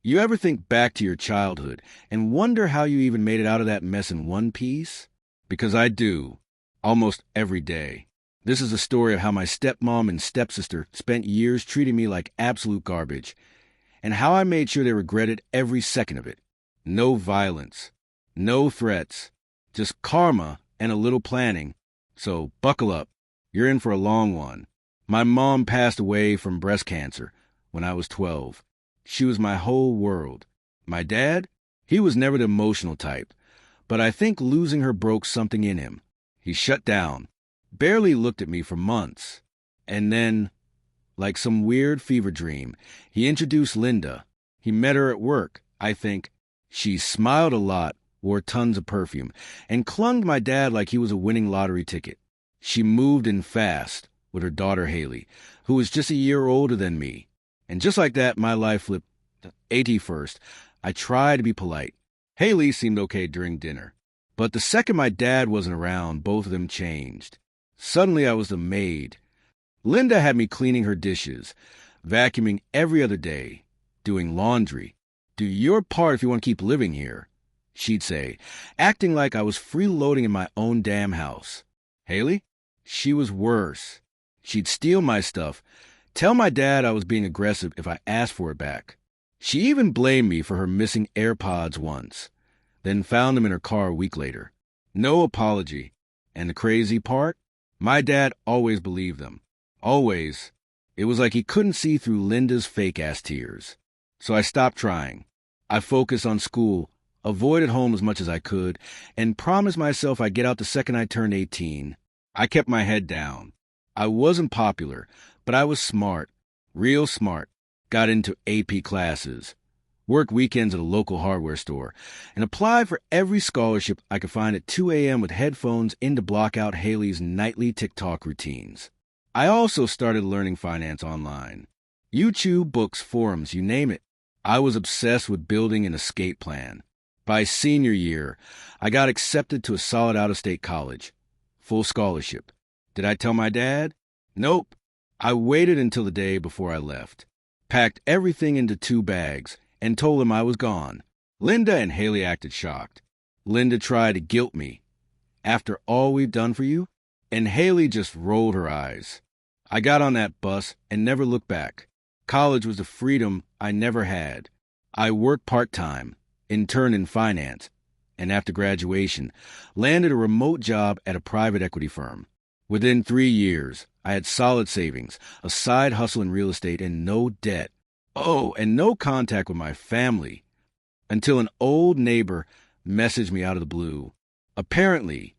You ever think back to your childhood and wonder how you even made it out of that mess in one piece? Because I do, almost every day. This is a story of how my stepmom and stepsister spent years treating me like absolute garbage, and how I made sure they regretted every second of it. No violence, no threats, just karma and a little planning. So buckle up, you're in for a long one. My mom passed away from breast cancer when I was 12. She was my whole world. My dad? He was never the emotional type, but I think losing her broke something in him. He shut down, barely looked at me for months. And then, like some weird fever dream, he introduced Linda. He met her at work, I think. She smiled a lot, wore tons of perfume, and clung to my dad like he was a winning lottery ticket. She moved in fast with her daughter Haley, who was just a year older than me. And just like that, my life flipped AT first. I tried to be polite. Haley seemed okay during dinner. But the second my dad wasn't around, both of them changed. Suddenly I was the maid. Linda had me cleaning her dishes, vacuuming every other day, doing laundry. Do your part if you want to keep living here, she'd say, acting like I was freeloading in my own damn house. Haley? She was worse. She'd steal my stuff, tell my dad I was being aggressive if I asked for it back. She even blamed me for her missing AirPods once, then found them in her car a week later. No apology. And the crazy part? My dad always believed them. Always. It was like he couldn't see through Linda's fake-ass tears. So I stopped trying. I focused on school, avoided home as much as I could, and promised myself I'd get out the second I turned 18. I kept my head down. I wasn't popular, but I was smart, real smart. Got into AP classes, worked weekends at a local hardware store, and applied for every scholarship I could find at 2 a.m. with headphones in to block out Haley's nightly TikTok routines. I also started learning finance online. YouTube, books, forums, you name it. I was obsessed with building an escape plan. By senior year, I got accepted to a solid out-of-state college. Full scholarship. Did I tell my dad? Nope. I waited until the day before I left. Packed everything into 2 bags, and told him I was gone. Linda and Haley acted shocked. Linda tried to guilt me. After all we've done for you? And Haley just rolled her eyes. I got on that bus and never looked back. College was the freedom I never had. I worked part-time, interned in finance, and after graduation, landed a remote job at a private equity firm. Within 3 years, I had solid savings, a side hustle in real estate, and no debt. Oh, and no contact with my family. Until an old neighbor messaged me out of the blue. Apparently,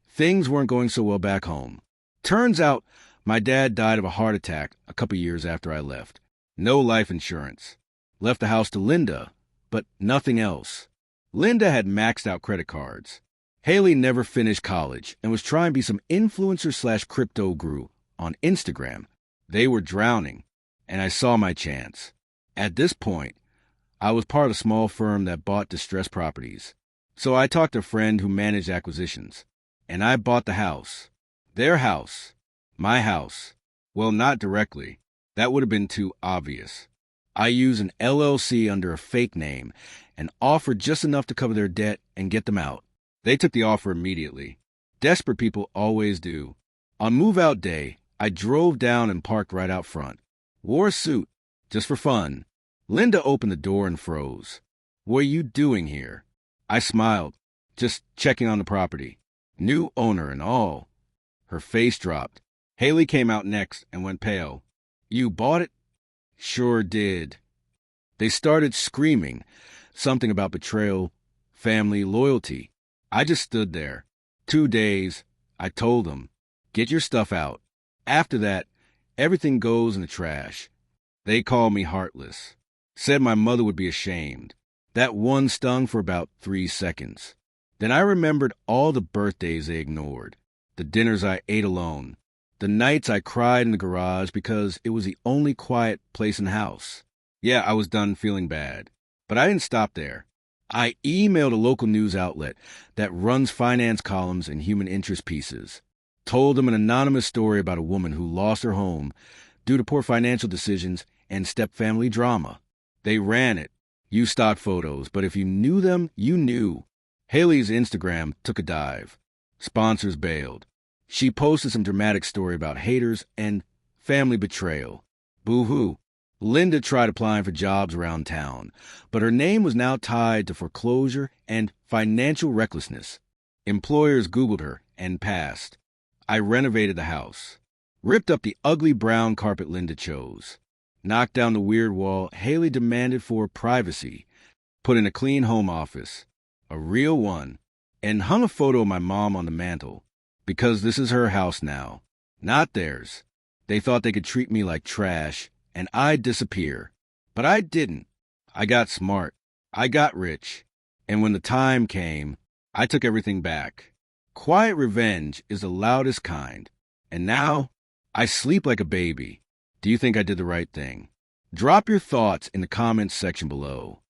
things weren't going so well back home. Turns out, my dad died of a heart attack a couple years after I left. No life insurance. Left the house to Linda, but nothing else. Linda had maxed out credit cards. Haley never finished college and was trying to be some influencer/crypto guru on Instagram. They were drowning, and I saw my chance. At this point, I was part of a small firm that bought distressed properties. So I talked to a friend who managed acquisitions, and I bought the house. Their house. My house. Well, not directly. That would have been too obvious. I used an LLC under a fake name and offered just enough to cover their debt and get them out. They took the offer immediately. Desperate people always do. On move-out day, I drove down and parked right out front. Wore a suit, just for fun. Linda opened the door and froze. What are you doing here? I smiled, just checking on the property. New owner and all. Her face dropped. Haley came out next and went pale. You bought it? Sure did. They started screaming, something about betrayal, family, loyalty. I just stood there. 2 days, I told them, get your stuff out. After that, everything goes in the trash. They called me heartless. Said my mother would be ashamed. That one stung for about 3 seconds. Then I remembered all the birthdays they ignored, the dinners I ate alone, the nights I cried in the garage because it was the only quiet place in the house. Yeah, I was done feeling bad. But I didn't stop there. I emailed a local news outlet that runs finance columns and human interest pieces. Told them an anonymous story about a woman who lost her home due to poor financial decisions and step-family drama. They ran it. You stock photos, but if you knew them, you knew. Haley's Instagram took a dive. Sponsors bailed. She posted some dramatic story about haters and family betrayal. Boo-hoo. Linda tried applying for jobs around town, but her name was now tied to foreclosure and financial recklessness. Employers Googled her and passed. I renovated the house. Ripped up the ugly brown carpet Linda chose. Knocked down the weird wall Haley demanded for privacy. Put in a clean home office. A real one. And hung a photo of my mom on the mantle. Because this is her house now. Not theirs. They thought they could treat me like trash, and I'd disappear. But I didn't. I got smart. I got rich. And when the time came, I took everything back. Quiet revenge is the loudest kind. And now, I sleep like a baby. Do you think I did the right thing? Drop your thoughts in the comments section below.